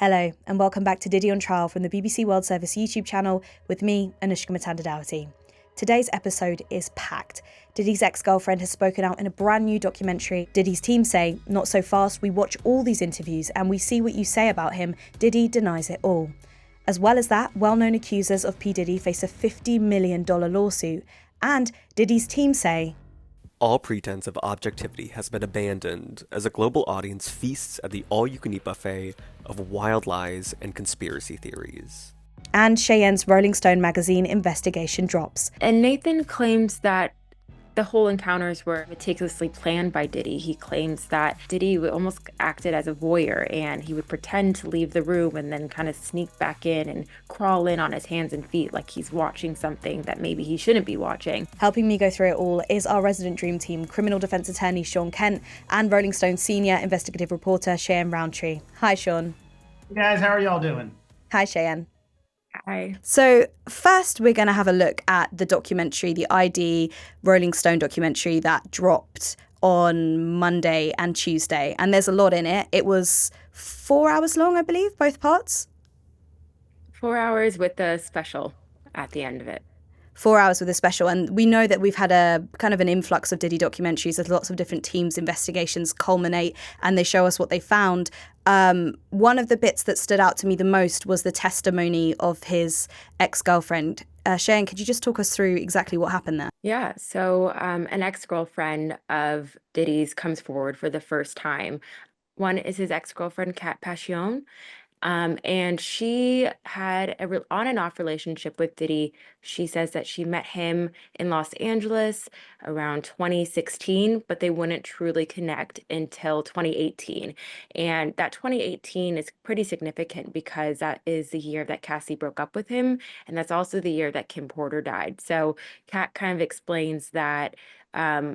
Hello, and welcome back to Diddy on Trial from the BBC World Service YouTube channel with me, Anoushka Mutanda-Dougherty. Today's episode is packed. Diddy's ex-girlfriend has spoken out in a brand new documentary. Diddy's team say, not so fast, we watch all these interviews and we see what you say about him. Diddy denies it all. As well as that, well-known accusers of P. Diddy face a $50 million lawsuit. And Diddy's team say, all pretense of objectivity has been abandoned as a global audience feasts at the all-you-can-eat buffet of wild lies and conspiracy theories. And Cheyenne's Rolling Stone magazine investigation drops. And Nathan claims that the whole encounters were meticulously planned by Diddy. He claims that Diddy almost acted as a voyeur and he would pretend to leave the room and then kind of sneak back in and crawl in on his hands and feet like he's watching something that maybe he shouldn't be watching. Helping me go through it all is our resident dream team, criminal defense attorney Shaun Kent and Rolling Stone senior investigative reporter Cheyenne Roundtree. Hi, Shaun. Hey guys, how are y'all doing? Hi, Cheyenne. Hi. So first, we're going to have a look at the documentary, the ID Rolling Stone documentary that dropped on Monday and Tuesday. And there's a lot in it. It was 4 hours long, I believe, both parts. 4 hours with the special at the end of it. 4 hours with a special. And we know that we've had a kind of an influx of Diddy documentaries as lots of different teams' investigations culminate and they show us what they found. One of the bits that stood out to me the most was the testimony of his ex-girlfriend. Cheyenne, could you just talk us through exactly what happened there? Yeah, so an ex-girlfriend of Diddy's comes forward for the first time. One is his ex-girlfriend, Kat Passion. And she had a on and off relationship with Diddy. She says that she met him in Los Angeles around 2016, but they wouldn't truly connect until 2018. And that 2018 is pretty significant because that is the year that Cassie broke up with him. And that's also the year that Kim Porter died. So Kat kind of explains that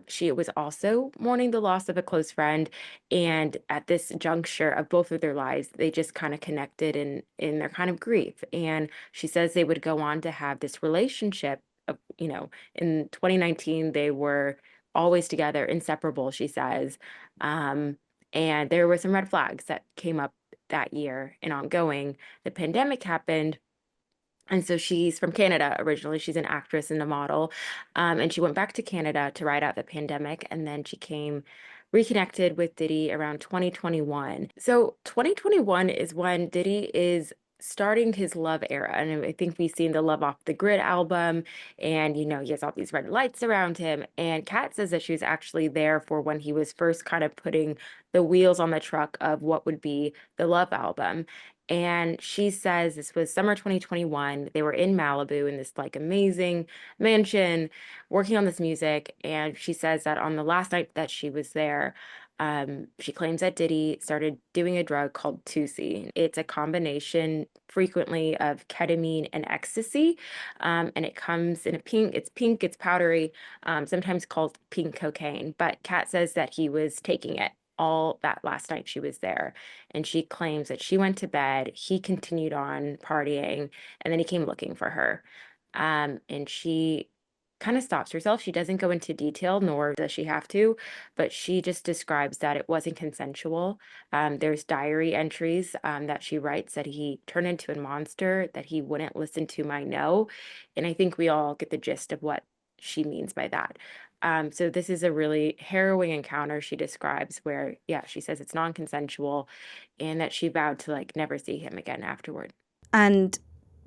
she was also mourning the loss of a close friend. And at this juncture of both of their lives, they just kind of connected in their kind of grief. And she says they would go on to have this relationship of, in 2019, they were always together, inseparable, she says. And there were some red flags that came up that year and ongoing. The pandemic happened. And so she's from Canada originally. She's an actress and a model. And she went back to Canada to ride out the pandemic. And then she reconnected with Diddy around 2021. So 2021 is when Diddy is starting his love era. And I think we've seen the Love Off the Grid album. And, he has all these red lights around him. And Kat says that she was actually there for when he was first kind of putting the wheels on the truck of what would be the Love album. And she says this was summer 2021. They were in Malibu in this amazing mansion working on this music. And she says that on the last night that she was there, she claims that Diddy started doing a drug called 2C. It's a combination frequently of ketamine and ecstasy. And it comes in it's pink, it's powdery, sometimes called pink cocaine. But Kat says that he was taking it all that last night she was there. And she claims that she went to bed, he continued on partying, and then he came looking for her. And she kind of stops herself. She doesn't go into detail, nor does she have to, but she just describes that it wasn't consensual. There's diary entries that she writes that he turned into a monster, that he wouldn't listen to my no. And I think we all get the gist of what she means by that. So this is a really harrowing encounter she describes where, she says it's non-consensual and that she vowed to never see him again afterward. And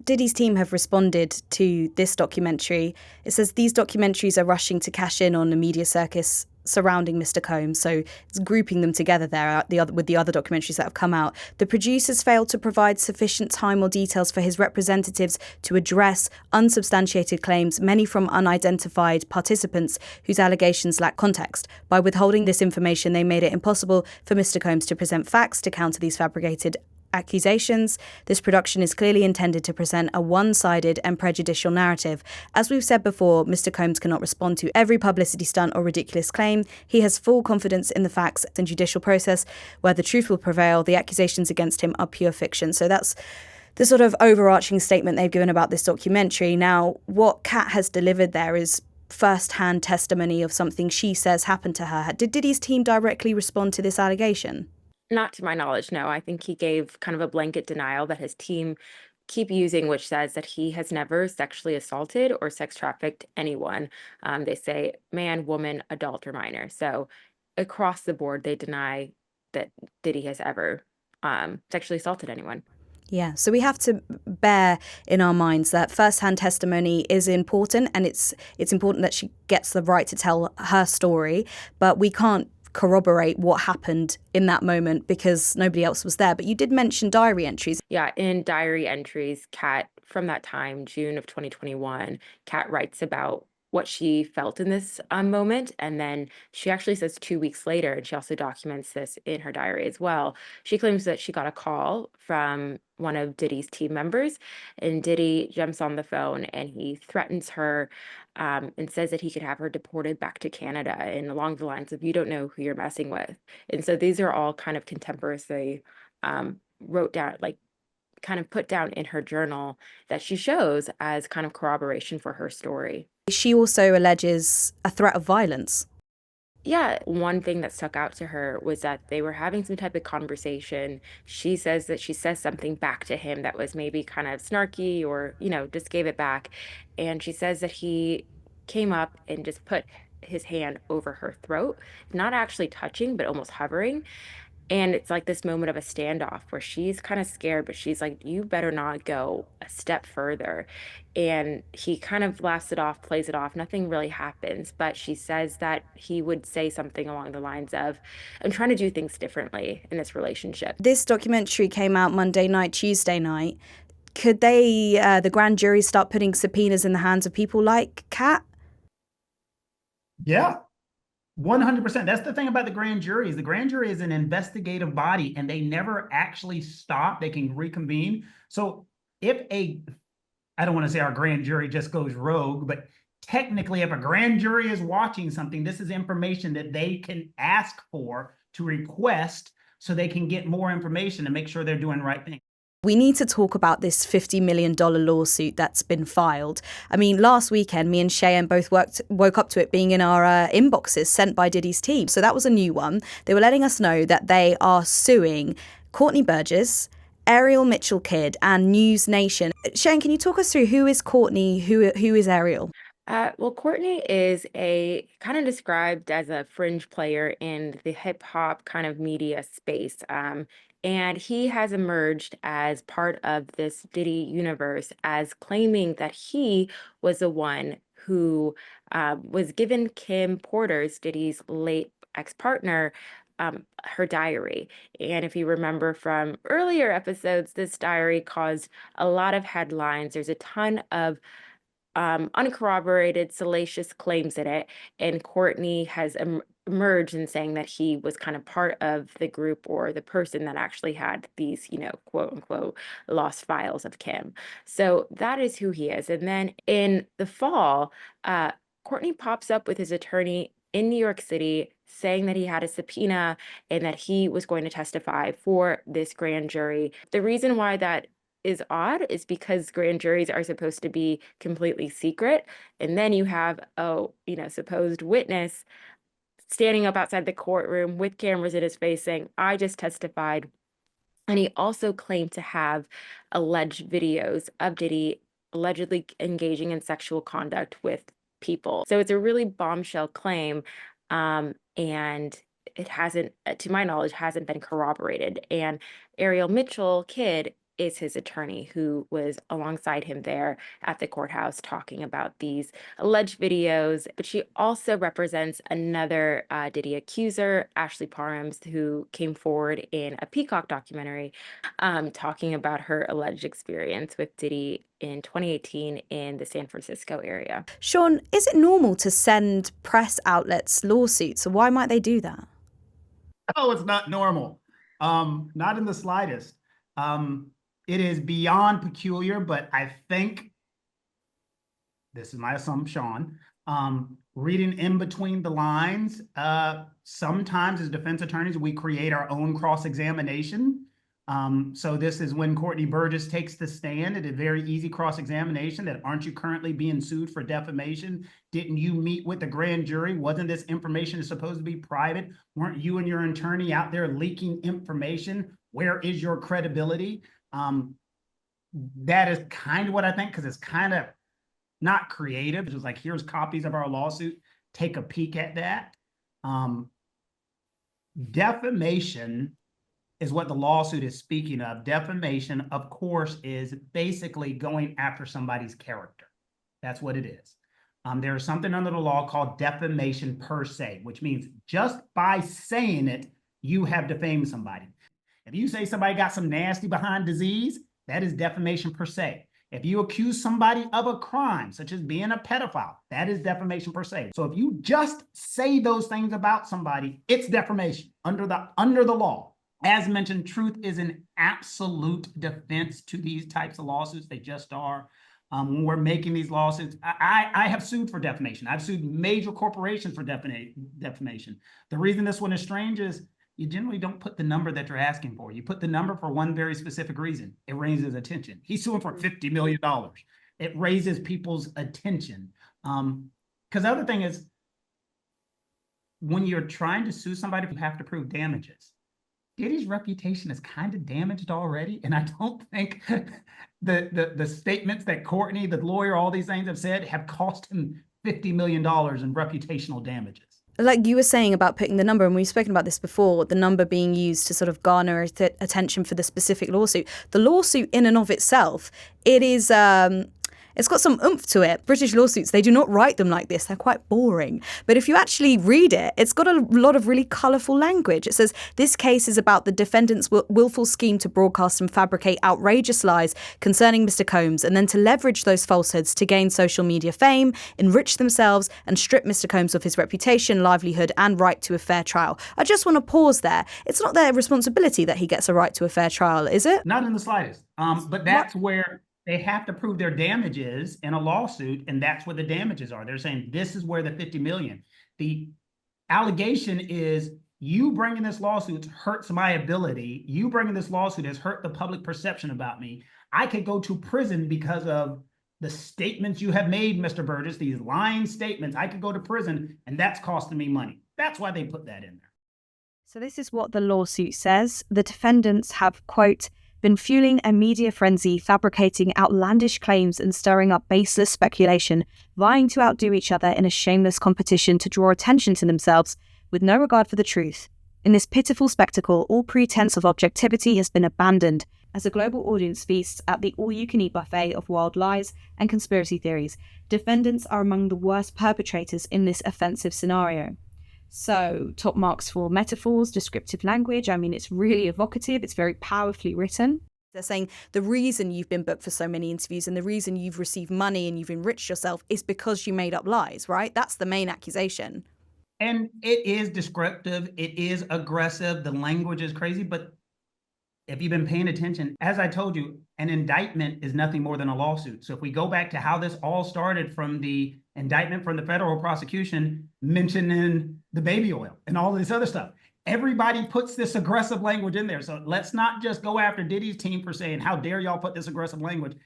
Diddy's team have responded to this documentary. It says these documentaries are rushing to cash in on the media circus surrounding Mr. Combs, so it's grouping them together there with the other documentaries that have come out. The producers failed to provide sufficient time or details for his representatives to address unsubstantiated claims, many from unidentified participants whose allegations lack context. By withholding this information, they made it impossible for Mr. Combs to present facts to counter these fabricated accusations. This production is clearly intended to present a one-sided and prejudicial narrative. As we've said before, Mr. Combs cannot respond to every publicity stunt or ridiculous claim. He has full confidence in the facts and judicial process. Where the truth will prevail, the accusations against him are pure fiction. So that's the sort of overarching statement they've given about this documentary. Now, what Kat has delivered there is first-hand testimony of something she says happened to her. Did Diddy's team directly respond to this allegation? Not to my knowledge, no. I think he gave kind of a blanket denial that his team keep using, which says that he has never sexually assaulted or sex trafficked anyone. They say man, woman, adult, or minor. So across the board, they deny that Diddy has ever sexually assaulted anyone. Yeah, so we have to bear in our minds that first-hand testimony is important, and it's important that she gets the right to tell her story, but we can't corroborate what happened in that moment because nobody else was there. But you did mention diary entries. Yeah, in diary entries, Kat, from that time, June of 2021, Kat writes about what she felt in this moment. And then she actually says 2 weeks later, and she also documents this in her diary as well. She claims that she got a call from one of Diddy's team members, and Diddy jumps on the phone and he threatens her and says that he could have her deported back to Canada, and along the lines of, you don't know who you're messing with. And so these are all kind of contemporaneously wrote down, like kind of put down in her journal, that she shows as kind of corroboration for her story. She also alleges a threat of violence. Yeah, one thing that stuck out to her was that they were having some type of conversation. She says that she says something back to him that was maybe kind of snarky or, just gave it back. And she says that he came up and just put his hand over her throat, not actually touching, but almost hovering. And it's like this moment of a standoff where she's kind of scared, but she's like, you better not go a step further. And he kind of laughs it off, plays it off. Nothing really happens. But she says that he would say something along the lines of, I'm trying to do things differently in this relationship. This documentary came out Monday night, Tuesday night. Could the grand jury, start putting subpoenas in the hands of people like Kat? Yeah, 100%. That's the thing about the grand jury is the grand jury is an investigative body and they never actually stop. They can reconvene. So if I don't want to say our grand jury just goes rogue, but technically if a grand jury is watching something, this is information that they can ask for to request so they can get more information and make sure they're doing the right thing. We need to talk about this $50 million lawsuit that's been filed. I mean, last weekend, me and Cheyenne both woke up to it being in our inboxes sent by Diddy's team. So that was a new one. They were letting us know that they are suing Courtney Burgess, Ariel Mitchell Kidd, and News Nation. Cheyenne, can you talk us through who is Courtney, who is Ariel? Well, Courtney is a kind of described as a fringe player in the hip hop kind of media space. And he has emerged as part of this Diddy universe as claiming that he was the one who was given Kim Porter's, Diddy's late ex-partner, her diary. And if you remember from earlier episodes, this diary caused a lot of headlines. There's a ton of uncorroborated, salacious claims in it. And Courtney has emerged in saying that he was kind of part of the group or the person that actually had these, quote unquote, lost files of Kim. So that is who he is. And then in the fall, Courtney pops up with his attorney in New York City saying that he had a subpoena and that he was going to testify for this grand jury. The reason why that is odd is because grand juries are supposed to be completely secret, and then you have a supposed witness standing up outside the courtroom with cameras in his face saying, I just testified. And he also claimed to have alleged videos of Diddy allegedly engaging in sexual conduct with people. So it's a really bombshell claim, and it hasn't, to my knowledge, hasn't been corroborated. And Ariel Mitchell Kidd is his attorney who was alongside him there at the courthouse talking about these alleged videos. But she also represents another Diddy accuser, Ashley Parhams, who came forward in a Peacock documentary talking about her alleged experience with Diddy in 2018 in the San Francisco area. Shaun, is it normal to send press outlets lawsuits? So why might they do that? Oh, it's not normal. Not in the slightest. It is beyond peculiar, but I think, this is my assumption, reading in between the lines, sometimes as defense attorneys, we create our own cross-examination So this is when Courtney Burgess takes the stand at a very easy cross-examination that, aren't you currently being sued for defamation? Didn't you meet with the grand jury? Wasn't this information supposed to be private? Weren't you and your attorney out there leaking information? Where is your credibility? That is kind of what I think, because it's kind of not creative. It's just like, here's copies of our lawsuit. Take a peek at that. Defamation is what the lawsuit is speaking of. Defamation, of course, is basically going after somebody's character. That's what it is. There is something under the law called defamation per se, which means just by saying it, you have defamed somebody. If you say somebody got some nasty behind disease, that is defamation per se. If you accuse somebody of a crime, such as being a pedophile, that is defamation per se. So if you just say those things about somebody, it's defamation under the law. As mentioned, truth is an absolute defense to these types of lawsuits. They just are. When we're making these lawsuits, I have sued for defamation. I've sued major corporations for defamation. The reason this one is strange is you generally don't put the number that you're asking for. You put the number for one very specific reason. It raises attention. He's suing for $50 million. It raises people's attention. Because the other thing is, when you're trying to sue somebody, you have to prove damages. Diddy's reputation is kind of damaged already, and I don't think the statements that Courtney, the lawyer, all these things have said have cost him $50 million in reputational damages. Like you were saying about putting the number, and we've spoken about this before, the number being used to sort of garner attention for the specific lawsuit. The lawsuit in and of itself, it is... it's got some oomph to it. British lawsuits, they do not write them like this. They're quite boring. But if you actually read it, it's got a lot of really colourful language. It says, this case is about the defendant's willful scheme to broadcast and fabricate outrageous lies concerning Mr. Combs, and then to leverage those falsehoods to gain social media fame, enrich themselves, and strip Mr. Combs of his reputation, livelihood, and right to a fair trial. I just want to pause there. It's not their responsibility that he gets a right to a fair trial, is it? Not in the slightest. But that's where they have to prove their damages in a lawsuit, and that's where the damages are. They're saying this is where the $50 million. The allegation is, you bringing this lawsuit hurts my ability. You bringing this lawsuit has hurt the public perception about me. I could go to prison because of the statements you have made, Mr. Burgess, these lying statements. I could go to prison, and that's costing me money. That's why they put that in there. So this is what the lawsuit says. The defendants have, quote, been fueling a media frenzy, fabricating outlandish claims and stirring up baseless speculation, vying to outdo each other in a shameless competition to draw attention to themselves with no regard for the truth. In this pitiful spectacle, all pretense of objectivity has been abandoned as a global audience feasts at the all-you-can-eat buffet of wild lies and conspiracy theories. Defendants are among the worst perpetrators in this offensive scenario. So, top marks for metaphors, descriptive language. I mean, it's really evocative. It's very powerfully written. They're saying the reason you've been booked for so many interviews and the reason you've received money and you've enriched yourself is because you made up lies, right? That's the main accusation. And it is descriptive. It is aggressive. The language is crazy. But if you've been paying attention, as I told you, an indictment is nothing more than a lawsuit. So if we go back to how this all started, from the indictment from the federal prosecution mentioning the baby oil and all of this other stuff, everybody puts this aggressive language in there. So let's not just go after Diddy's team for saying, how dare y'all put this aggressive language?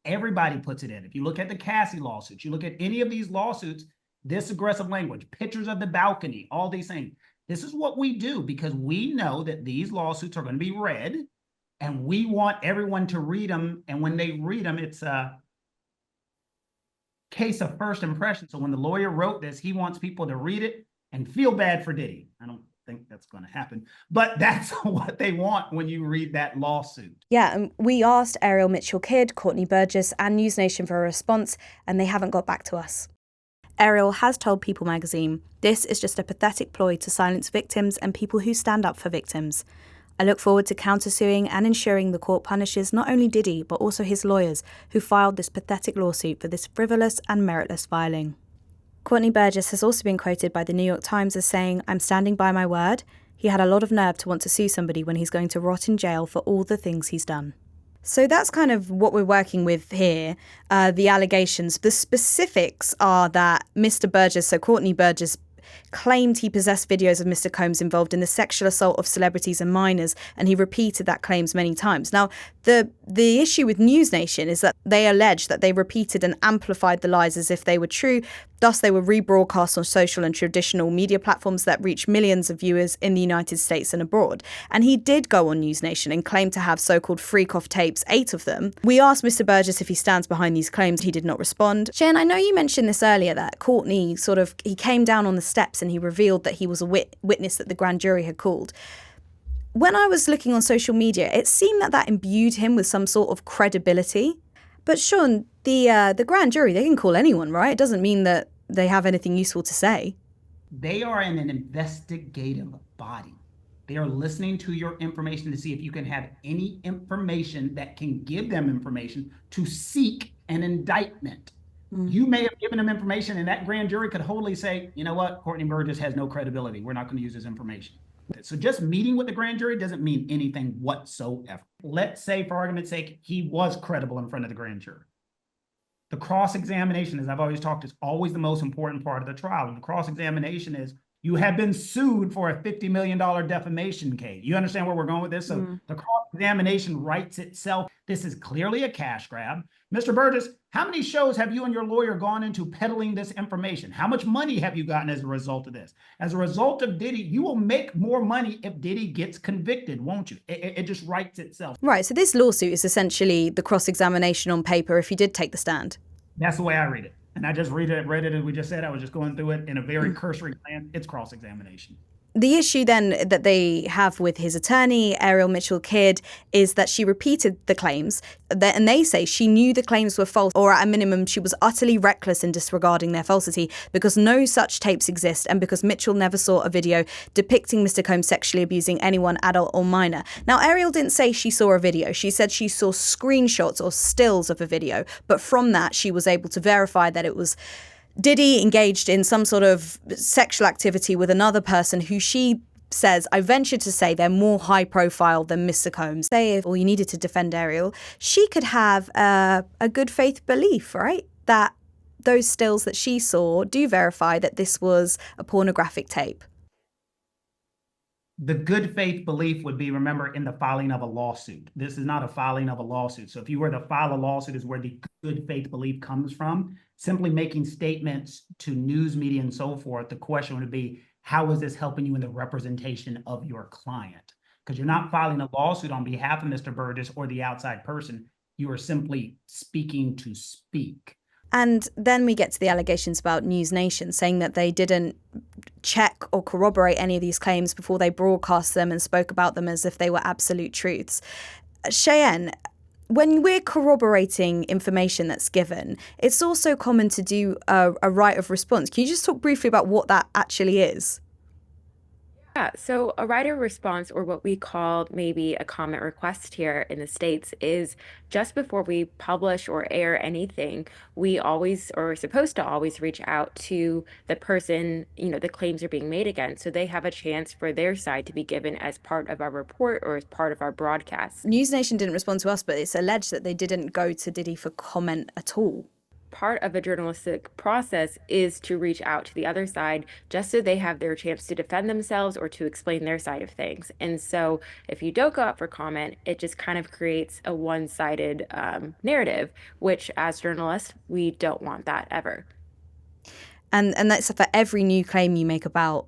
Everybody puts it in. If you look at the Cassie lawsuits, you look at any of these lawsuits, this aggressive language, pictures of the balcony, all these things. This is what we do because we know that these lawsuits are going to be read, and we want everyone to read them. And when they read them, it's a case of first impression. So when the lawyer wrote this, he wants people to read it and feel bad for Diddy. I don't think that's going to happen, but that's what they want when you read that lawsuit. Yeah, and we asked Ariel Mitchell-Kidd, Courtney Burgess, and News Nation for a response, and they haven't got back to us. Ariel has told People magazine, this is just a pathetic ploy to silence victims and people who stand up for victims. I look forward to countersuing and ensuring the court punishes not only Diddy, but also his lawyers who filed this pathetic lawsuit for this frivolous and meritless filing. Courtney Burgess has also been quoted by the New York Times as saying, I'm standing by my word. He had a lot of nerve to want to sue somebody when he's going to rot in jail for all the things he's done. So that's kind of what we're working with here, the allegations. The specifics are that Mr. Burgess, so Courtney Burgess, claimed he possessed videos of Mr. Combs involved in the sexual assault of celebrities and minors, and he repeated that claims many times. Now, the issue with News Nation is that they allege that they repeated and amplified the lies as if they were true. Thus, they were rebroadcast on social and traditional media platforms that reach millions of viewers in the United States and abroad. And he did go on News Nation and claim to have so-called freak-off tapes, 8 of them. We asked Mr. Burgess if he stands behind these claims. He did not respond. Cheyenne, I know you mentioned this earlier, that Courtney he came down on the steps and he revealed that he was a witness that the grand jury had called. When I was looking on social media, it seemed that imbued him with some sort of credibility. But Shaun, the grand jury, they can call anyone, right? It doesn't mean that they have anything useful to say. They are in an investigative body. They are listening to your information to see if you can have any information that can give them information to seek an indictment. You may have given them information and that grand jury could wholly say, you know what, Courtney Burgess has no credibility. We're not going to use his information. So just meeting with the grand jury doesn't mean anything whatsoever. Let's say, for argument's sake, he was credible in front of the grand jury. The cross-examination, as I've always talked, is always the most important part of the trial. And the cross-examination is, you have been sued for a $50 million defamation case. You understand where we're going with this? So the cross-examination writes itself. This is clearly a cash grab. Mr. Burgess, how many shows have you and your lawyer gone into peddling this information? How much money have you gotten as a result of this? As a result of Diddy, you will make more money if Diddy gets convicted, won't you? It just writes itself. Right, so this lawsuit is essentially the cross-examination on paper if he did take the stand. That's the way I read it. And I just read it as we just said. I was just going through it in a very cursory glance. It's cross-examination. The issue then that they have with his attorney, Ariel Mitchell-Kidd, is that she repeated the claims, and they say she knew the claims were false, or at a minimum, she was utterly reckless in disregarding their falsity because no such tapes exist and because Mitchell never saw a video depicting Mr. Combs sexually abusing anyone, adult or minor. Now, Ariel didn't say she saw a video. She said she saw screenshots or stills of a video, but from that, she was able to verify that it was Diddy engaged in some sort of sexual activity with another person who she says, I venture to say, they're more high profile than Mr. Combs. Say if all you needed to defend Ariel, she could have a good faith belief, right? That those stills that she saw do verify that this was a pornographic tape. The good faith belief would be, remember, in the filing of a lawsuit. This is not a filing of a lawsuit. So if you were to file a lawsuit is where the good faith belief comes from. Simply making statements to news media and so forth, the question would be, how is this helping you in the representation of your client? Because you're not filing a lawsuit on behalf of Mr. Burgess or the outside person. You are simply speaking to speak. And then we get to the allegations about News Nation saying that they didn't check or corroborate any of these claims before they broadcast them and spoke about them as if they were absolute truths. Cheyenne, when we're corroborating information that's given, it's also common to do a right of response. Can you just talk briefly about what that actually is? Yeah, so a right of response, or what we call maybe a comment request here in the States, is just before we publish or air anything, we always, or are supposed to always, reach out to the person, the claims are being made against, so they have a chance for their side to be given as part of our report or as part of our broadcast. News Nation didn't respond to us, but it's alleged that they didn't go to Diddy for comment at all. Part of a journalistic process is to reach out to the other side just so they have their chance to defend themselves or to explain their side of things. And so if you don't go out for comment, it just kind of creates a one-sided narrative, which as journalists, we don't want that ever. And that's for every new claim you make about,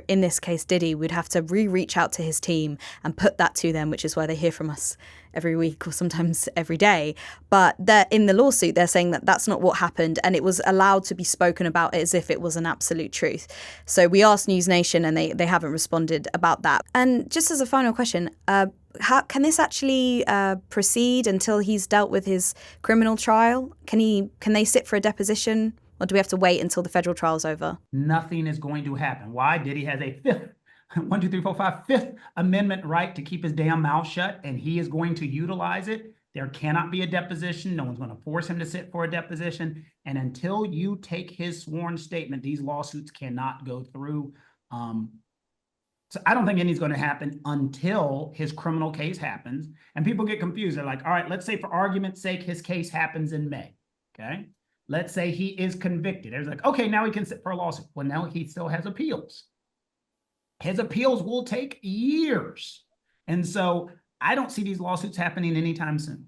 in this case, Diddy, we'd have to reach out to his team and put that to them, which is why they hear from us every week or sometimes every day. But in the lawsuit, they're saying that that's not what happened, and it was allowed to be spoken about as if it was an absolute truth. So we asked News Nation, and they haven't responded about that. And just as a final question, how can this actually proceed until he's dealt with his criminal trial? Can they sit for a deposition? Or do we have to wait until the federal trial's over? Nothing is going to happen. Why? Diddy has a fifth amendment right to keep his damn mouth shut, and he is going to utilize it. There cannot be a deposition. No one's going to force him to sit for a deposition. And until you take his sworn statement, these lawsuits cannot go through. So I don't think anything's going to happen until his criminal case happens. And people get confused. They're like, all right, let's say for argument's sake, his case happens in May. Okay. Let's say he is convicted. It's like, okay, now he can sit for a lawsuit. Well, now he still has appeals. His appeals will take years. And so I don't see these lawsuits happening anytime soon.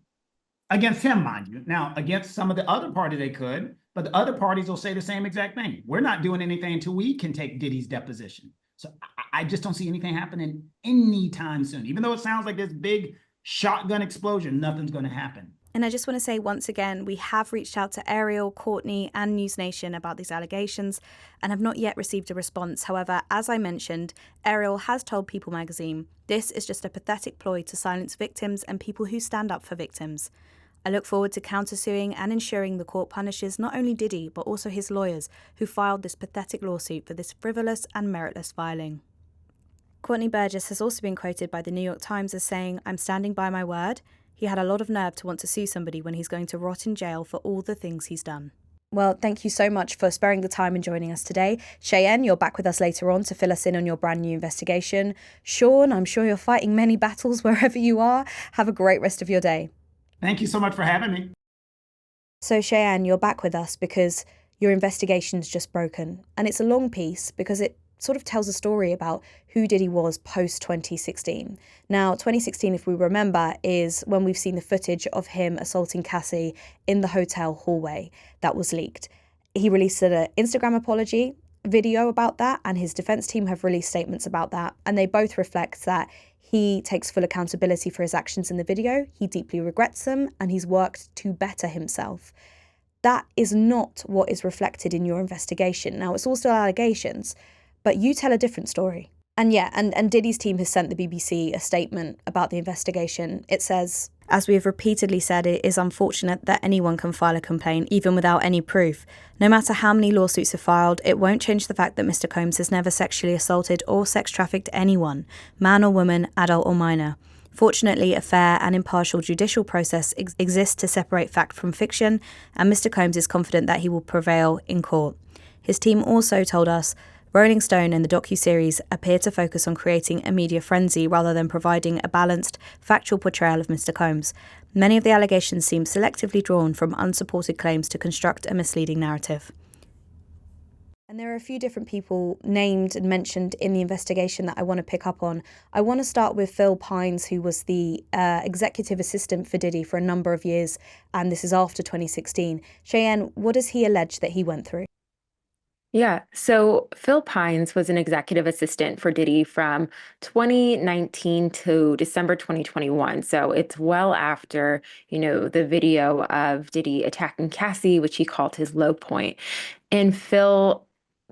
Against him, mind you. Now, against some of the other party, they could, but the other parties will say the same exact thing. We're not doing anything until we can take Diddy's deposition. So I just don't see anything happening anytime soon. Even though it sounds like this big shotgun explosion, nothing's going to happen. And I just want to say once again, we have reached out to Ariel, Courtney, and News Nation about these allegations and have not yet received a response. However, as I mentioned, Ariel has told People magazine this is just a pathetic ploy to silence victims and people who stand up for victims. I look forward to countersuing and ensuring the court punishes not only Diddy, but also his lawyers who filed this pathetic lawsuit for this frivolous and meritless filing. Courtney Burgess has also been quoted by the New York Times as saying, "I'm standing by my word. He had a lot of nerve to want to sue somebody when he's going to rot in jail for all the things he's done." Well, thank you so much for sparing the time and joining us today. Cheyenne, you're back with us later on to fill us in on your brand new investigation. Shaun, I'm sure you're fighting many battles wherever you are. Have a great rest of your day. Thank you so much for having me. So Cheyenne, you're back with us because your investigation's just broken. And it's a long piece because it sort of tells a story about who Diddy was post-2016. Now, 2016, if we remember, is when we've seen the footage of him assaulting Cassie in the hotel hallway that was leaked. He released an Instagram apology video about that, and his defense team have released statements about that, and they both reflect that he takes full accountability for his actions in the video, he deeply regrets them, and he's worked to better himself. That is not what is reflected in your investigation. Now, it's all still allegations, but you tell a different story. And yeah, and Diddy's team has sent the BBC a statement about the investigation. It says, "As we have repeatedly said, it is unfortunate that anyone can file a complaint, even without any proof. No matter how many lawsuits are filed, it won't change the fact that Mr. Combs has never sexually assaulted or sex trafficked anyone, man or woman, adult or minor. Fortunately, a fair and impartial judicial process exists to separate fact from fiction, and Mr. Combs is confident that he will prevail in court." His team also told us, Rolling Stone and the docuseries appear to focus on creating a media frenzy rather than providing a balanced, factual portrayal of Mr. Combs. Many of the allegations seem selectively drawn from unsupported claims to construct a misleading narrative. And there are a few different people named and mentioned in the investigation that I want to pick up on. I want to start with Phil Pines, who was the executive assistant for Diddy for a number of years, and this is after 2016. Cheyenne, what does he allege that he went through? Yeah, so Phil Pines was an executive assistant for Diddy from 2019 to December 2021. So it's well after, the video of Diddy attacking Cassie, which he called his low point. And Phil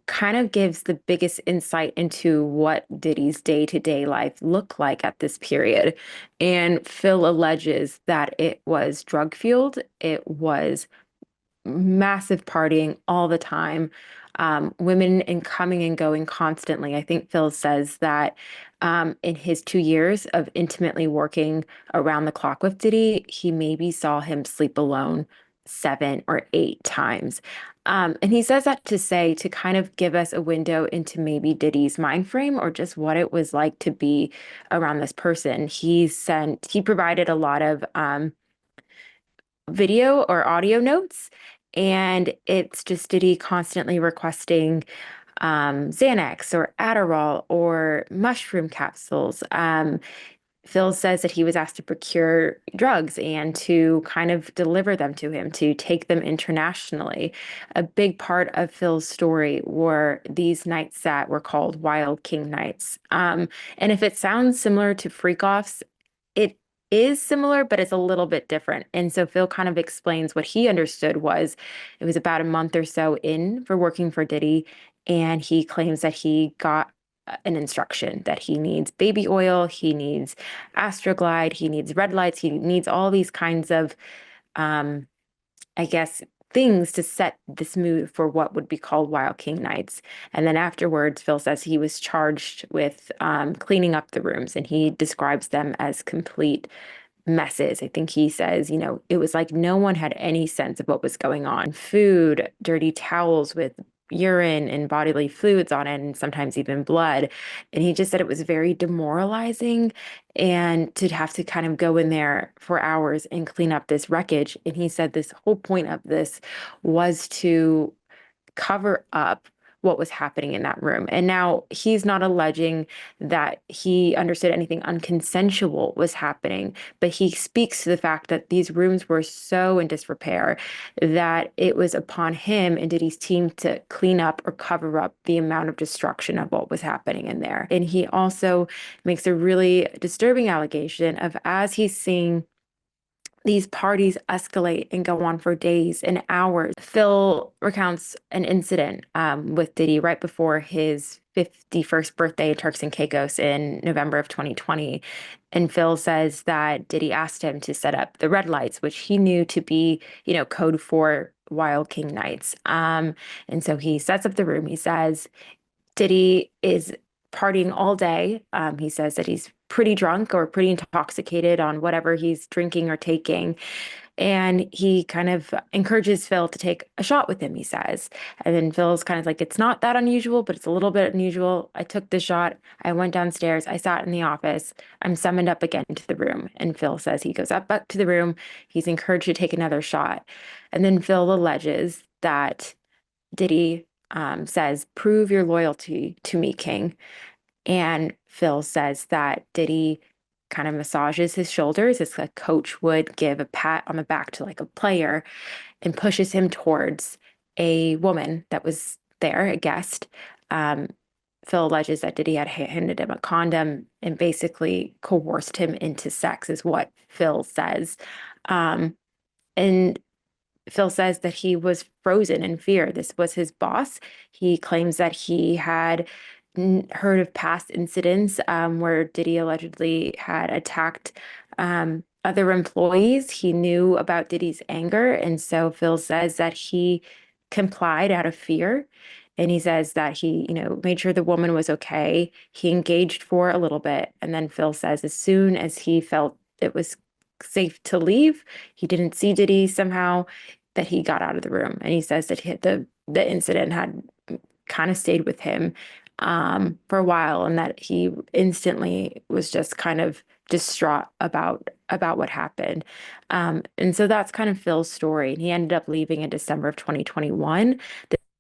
kind of gives the biggest insight into what Diddy's day-to-day life looked like at this period. And Phil alleges that it was drug-fueled, it was massive partying all the time, women and coming and going constantly. I think Phil says that in his 2 years of intimately working around the clock with Diddy, he maybe saw him sleep alone 7 or 8 times. And he says that to kind of give us a window into maybe Diddy's mind frame or just what it was like to be around this person. He provided a lot of video or audio notes, and it's just Diddy constantly requesting Xanax or Adderall or mushroom capsules. Phil says that he was asked to procure drugs and to kind of deliver them to him, to take them internationally. A big part of Phil's story were these nights that were called Wild King nights. And if it sounds similar to freak-offs, it is similar, but it's a little bit different. And so Phil kind of explains what he understood was it was about a month or so in for working for Diddy, and he claims that he got an instruction that he needs baby oil, he needs Astroglide, he needs red lights, he needs all these kinds of, I guess, things to set this mood for what would be called Wild King nights. And then afterwards, Phil says he was charged with cleaning up the rooms, and he describes them as complete messes. I think he says, it was like no one had any sense of what was going on. Food, dirty towels with urine and bodily fluids on it, and sometimes even blood. And he just said it was very demoralizing and to have to kind of go in there for hours and clean up this wreckage. And he said this whole point of this was to cover up what was happening in that room. And now he's not alleging that he understood anything unconsensual was happening, but he speaks to the fact that these rooms were so in disrepair that it was upon him and Diddy's team to clean up or cover up the amount of destruction of what was happening in there. And he also makes a really disturbing allegation of, as he's seeing these parties escalate and go on for days and hours. Phil recounts an incident with Diddy right before his 51st birthday in Turks and Caicos in November of 2020. And Phil says that Diddy asked him to set up the red lights, which he knew to be, code for Wild King nights. And so he sets up the room. He says Diddy is partying all day. He says that he's pretty drunk or pretty intoxicated on whatever he's drinking or taking. And he kind of encourages Phil to take a shot with him, he says. And then Phil's kind of like, it's not that unusual, but it's a little bit unusual. I took the shot. I went downstairs. I sat in the office. I'm summoned up again to the room. And Phil says he goes up to the room. He's encouraged to take another shot. And then Phil alleges that Diddy says, prove your loyalty to me, King. And Phil says that Diddy kind of massages his shoulders as a coach would give a pat on the back to like a player, and pushes him towards a woman that was there, a guest. Phil alleges that Diddy had handed him a condom and basically coerced him into sex, is what Phil says. And Phil says that he was frozen in fear. This was his boss. He claims that he had heard of past incidents where Diddy allegedly had attacked other employees. He knew about Diddy's anger. And so Phil says that he complied out of fear. And he says that he, made sure the woman was okay. He engaged for a little bit. And then Phil says as soon as he felt it was safe to leave, he didn't see Diddy somehow, that he got out of the room. And he says that the incident had kind of stayed with him for a while, and that he instantly was just kind of distraught about what happened. And so that's kind of Phil's story. And he ended up leaving in December of 2021.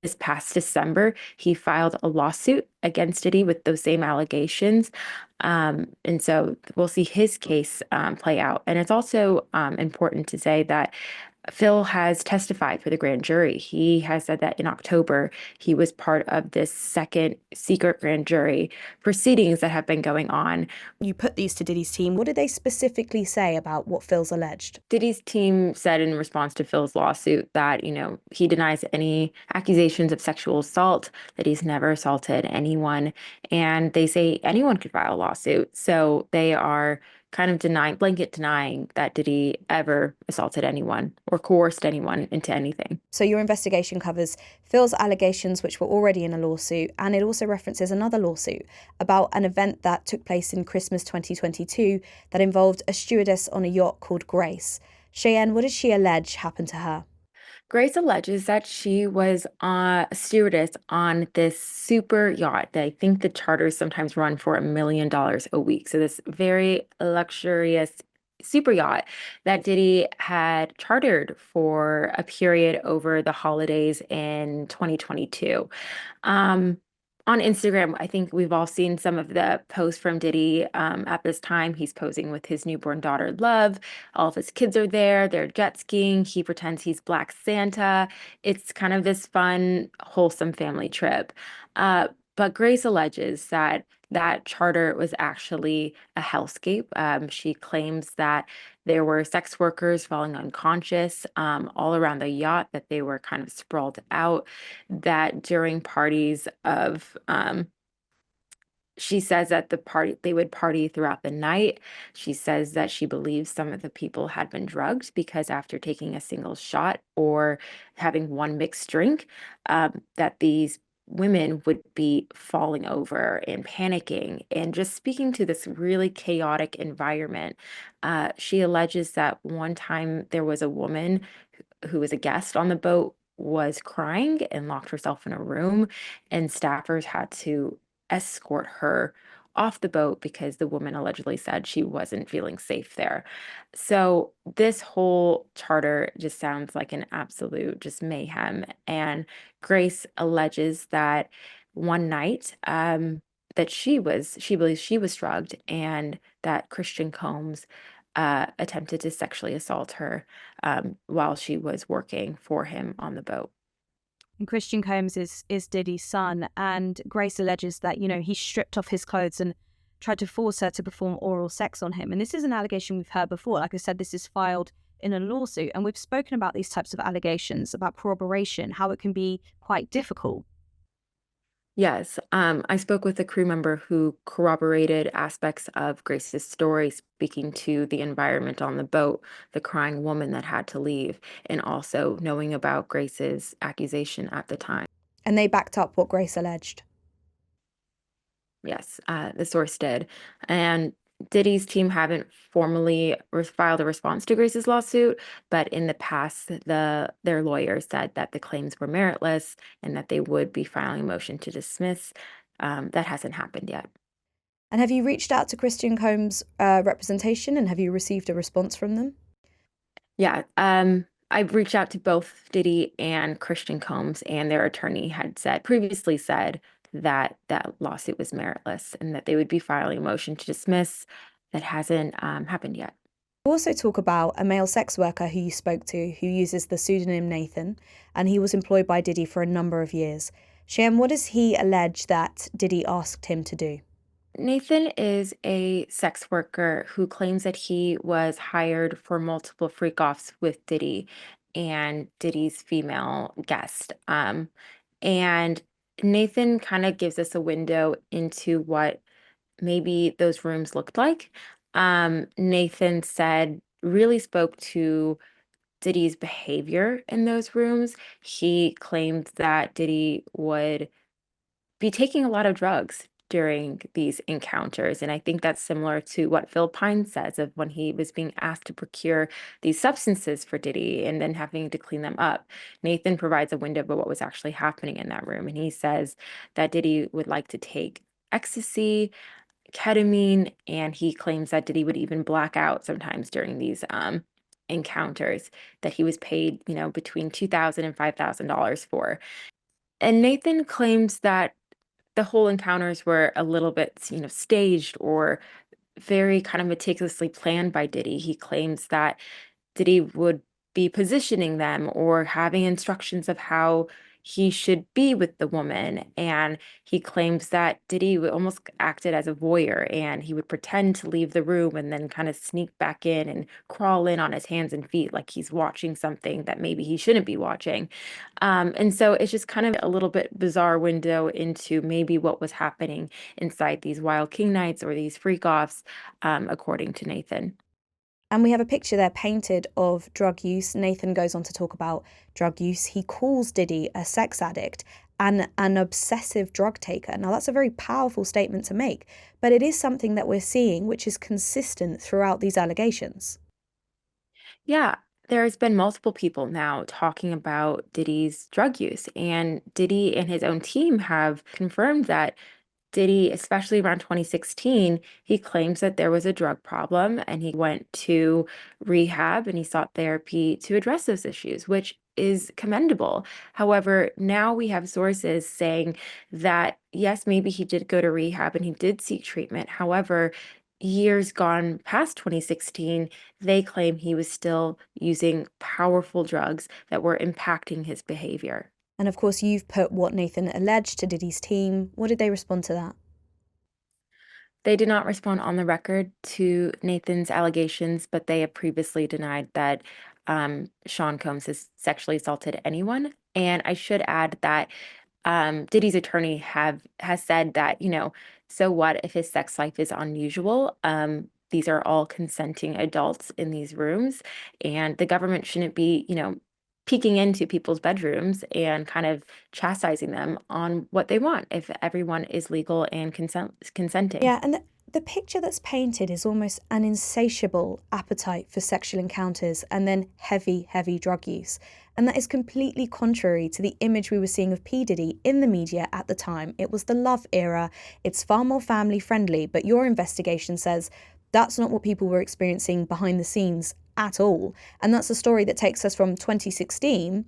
This past December, he filed a lawsuit against Diddy with those same allegations. And so we'll see his case play out. And it's also important to say that Phil has testified for the grand jury. He has said that in October, he was part of this second secret grand jury proceedings that have been going on. You put these to Diddy's team. What did they specifically say about what Phil's alleged? Diddy's team said in response to Phil's lawsuit that, he denies any accusations of sexual assault, that he's never assaulted anyone. And they say anyone could file a lawsuit. So they are kind of blanket denying that Diddy ever assaulted anyone or coerced anyone into anything. So your investigation covers Phil's allegations, which were already in a lawsuit, and it also references another lawsuit about an event that took place in Christmas 2022 that involved a stewardess on a yacht called Grace. Cheyenne, what does she allege happened to her? Grace alleges that she was a stewardess on this super yacht that I think the charters sometimes run for $1 million a week. So this very luxurious super yacht that Diddy had chartered for a period over the holidays in 2022. On Instagram, I think we've all seen some of the posts from Diddy at this time. He's posing with his newborn daughter, Love. All of his kids are there. They're jet skiing. He pretends he's Black Santa. It's kind of this fun, wholesome family trip. But Grace alleges that that charter was actually a hellscape. She claims that there were sex workers falling unconscious all around the yacht, that they were kind of sprawled out, that during parties of she says that they would party throughout the night. She says that she believes some of the people had been drugged because after taking a single shot or having one mixed drink, that these women would be falling over and panicking and just speaking to this really chaotic environment. She alleges that one time there was a woman who was a guest on the boat was crying and locked herself in a room, and staffers had to escort her off the boat because the woman allegedly said she wasn't feeling safe there. So this whole charter just sounds like an absolute just mayhem. And Grace alleges that one night, that she believes she was drugged and that Christian Combs attempted to sexually assault her while she was working for him on the boat. And Christian Combs is Diddy's son, and Grace alleges that, he stripped off his clothes and tried to force her to perform oral sex on him. And this is an allegation we've heard before. Like I said, this is filed in a lawsuit, and we've spoken about these types of allegations, about corroboration, how it can be quite difficult. Yes, I spoke with a crew member who corroborated aspects of Grace's story, speaking to the environment on the boat, the crying woman that had to leave, and also knowing about Grace's accusation at the time. And they backed up what Grace alleged. Yes, the source did. And Diddy's team haven't formally filed a response to Grace's lawsuit, but in the past, their lawyer said that the claims were meritless and that they would be filing a motion to dismiss. That hasn't happened yet. And have you reached out to Christian Combs' representation, and have you received a response from them? Yeah, I've reached out to both Diddy and Christian Combs, and their attorney had previously said that that lawsuit was meritless and that they would be filing a motion to dismiss. That hasn't happened yet. You also talk about a male sex worker who you spoke to who uses the pseudonym Nathan, and he was employed by Diddy for a number of years. Cheyenne, what does he allege that Diddy asked him to do? Nathan is a sex worker who claims that he was hired for multiple freak offs with Diddy and Diddy's female guest. And Nathan kind of gives us a window into what maybe those rooms looked like. Nathan said, really spoke to Diddy's behavior in those rooms. He claimed that Diddy would be taking a lot of drugs during these encounters. And I think that's similar to what Phil Pine says of when he was being asked to procure these substances for Diddy and then having to clean them up. Nathan provides a window of what was actually happening in that room. And he says that Diddy would like to take ecstasy, ketamine, and he claims that Diddy would even black out sometimes during these encounters that he was paid, between $2,000 and $5,000 for. And Nathan claims that the whole encounters were a little bit, staged or very kind of meticulously planned by Diddy. He claims that Diddy would be positioning them or having instructions of how he should be with the woman. And he claims that Diddy almost acted as a voyeur and he would pretend to leave the room and then kind of sneak back in and crawl in on his hands and feet like he's watching something that maybe he shouldn't be watching. And so it's just kind of a little bit bizarre window into maybe what was happening inside these Wild King nights or these freak offs, according to Nathan. And we have a picture there painted of drug use. Nathan goes on to talk about drug use. He calls Diddy a sex addict and an obsessive drug taker. Now, that's a very powerful statement to make, but it is something that we're seeing, which is consistent throughout these allegations. Yeah, there's been multiple people now talking about Diddy's drug use, and Diddy and his own team have confirmed that Diddy, especially around 2016, he claims that there was a drug problem and he went to rehab and he sought therapy to address those issues, which is commendable. However, now we have sources saying that, yes, maybe he did go to rehab and he did seek treatment. However, years gone past 2016, they claim he was still using powerful drugs that were impacting his behavior. And of course, you've put what Nathan alleged to Diddy's team. What did they respond to that? They did not respond on the record to Nathan's allegations, but they have previously denied that Shaun Combs has sexually assaulted anyone. And I should add that Diddy's attorney has said that, so what if his sex life is unusual? These are all consenting adults in these rooms, and the government shouldn't be, peeking into people's bedrooms and kind of chastising them on what they want if everyone is legal and consenting. Yeah, and The picture that's painted is almost an insatiable appetite for sexual encounters and then heavy, heavy drug use. And that is completely contrary to the image we were seeing of P. Diddy in the media at the time. It was the love era. It's far more family friendly, but your investigation says that's not what people were experiencing behind the scenes at all. And that's a story that takes us from 2016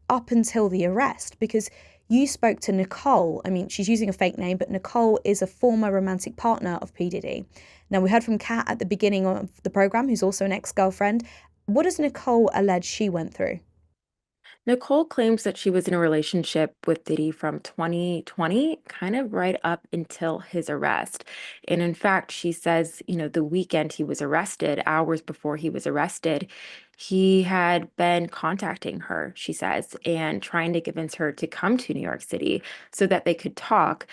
up until the arrest, because you spoke to Nicole. I mean, she's using a fake name, but Nicole is a former romantic partner of P. Diddy. Now, we heard from Kat at the beginning of the program, who's also an ex-girlfriend. What does Nicole allege she went through? Nicole claims that she was in a relationship with Diddy from 2020, kind of right up until his arrest. And in fact, she says, the weekend he was arrested, hours before he was arrested, he had been contacting her, she says, and trying to convince her to come to New York City so that they could talk.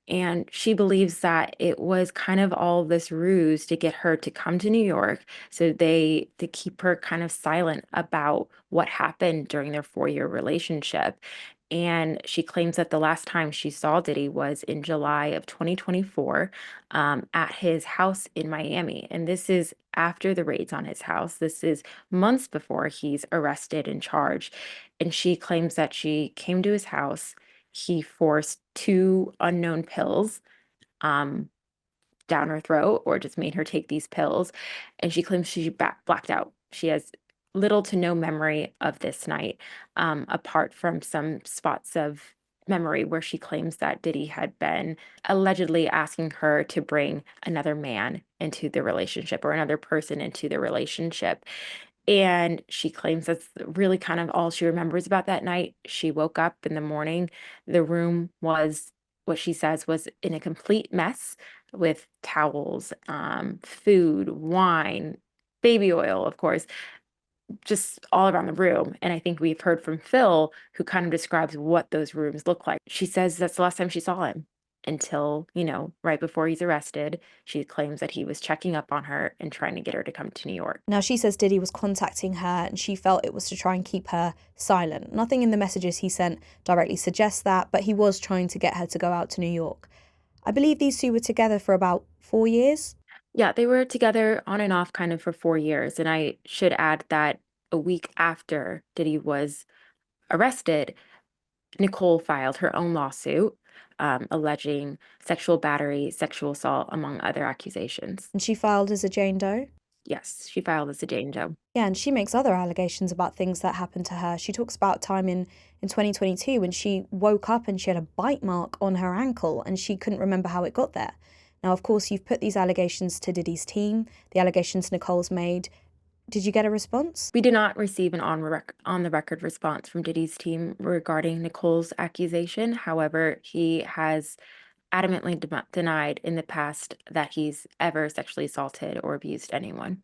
And she believes that it was kind of all this ruse to get her to come to New York to keep her kind of silent about what happened during their 4-year relationship. And she claims that the last time she saw Diddy was in July of 2024 at his house in Miami. And this is after the raids on his house. This is months before he's arrested and charged. And she claims that she came to his house. He forced 2 unknown pills down her throat, or just made her take these pills. And she claims she blacked out. She has little to no memory of this night, apart from some spots of memory where she claims that Diddy had been allegedly asking her to bring another man into the relationship, or another person into the relationship. And she claims that's really kind of all she remembers about that night. She woke up in the morning. The room was, what she says, was in a complete mess, with towels, food, wine, baby oil, of course, just all around the room. And I think we've heard from Phil, who kind of describes what those rooms look like. She says that's the last time she saw him, until, right before he's arrested. She claims that he was checking up on her and trying to get her to come to New York. Now, she says Diddy was contacting her and she felt it was to try and keep her silent. Nothing in the messages he sent directly suggests that, but he was trying to get her to go out to New York. I believe these two were together for about 4 years. Yeah, they were together on and off kind of for 4 years. And I should add that a week after Diddy was arrested, Nicole filed her own lawsuit, alleging sexual battery, sexual assault, among other accusations. And she filed as a Jane Doe. Yes, she filed as a Jane Doe. Yeah, and she makes other allegations about things that happened to her. She talks about time in 2022 when she woke up and she had a bite mark on her ankle and she couldn't remember how it got there. Now, of course, you've put these allegations to Diddy's team, the allegations Nicole's made. Did you get a response? We did not receive an on-the-record response from Diddy's team regarding Nicole's accusation. However, he has adamantly denied in the past that he's ever sexually assaulted or abused anyone.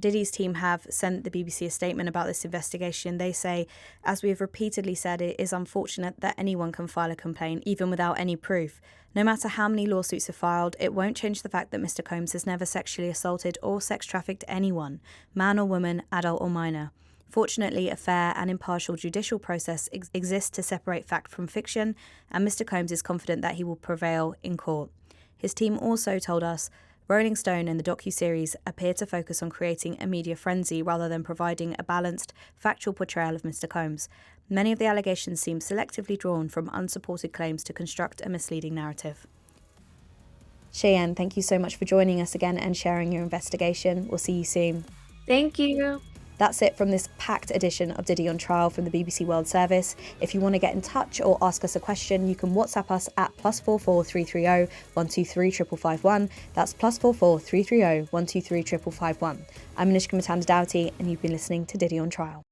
Diddy's team have sent the BBC a statement about this investigation. They say, as we have repeatedly said, it is unfortunate that anyone can file a complaint, even without any proof. No matter how many lawsuits are filed, it won't change the fact that Mr. Combs has never sexually assaulted or sex trafficked anyone, man or woman, adult or minor. Fortunately, a fair and impartial judicial process exists to separate fact from fiction, and Mr. Combs is confident that he will prevail in court. His team also told us Rolling Stone and the docuseries appear to focus on creating a media frenzy rather than providing a balanced, factual portrayal of Mr. Combs. Many of the allegations seem selectively drawn from unsupported claims to construct a misleading narrative. Cheyenne, thank you so much for joining us again and sharing your investigation. We'll see you soon. Thank you. That's it from this packed edition of Diddy on Trial from the BBC World Service. If you want to get in touch or ask us a question, you can WhatsApp us at +44 330 123 551. That's +44 330 123 551. I'm Anoushka Mutanda-Dougherty, and you've been listening to Diddy on Trial.